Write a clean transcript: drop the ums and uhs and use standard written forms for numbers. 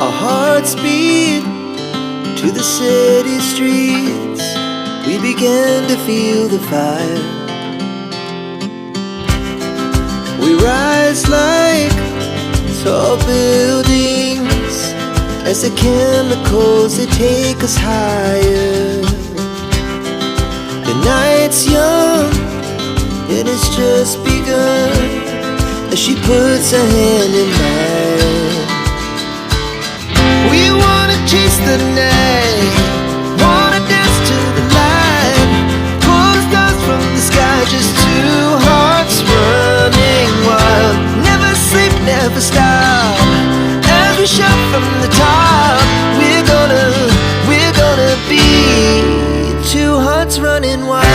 Our hearts beat to the city streets. We began to feel the fire. We rise like tall buildings as the chemicals, they take us higher. The night's young and it's just begun as she puts her hand in mine. We wanna chase the night, wanna dance to the light, pull the stars from the sky, just two hearts running wild. Never sleep, never stop, as we shout from the top. We're gonna be two hearts running wild.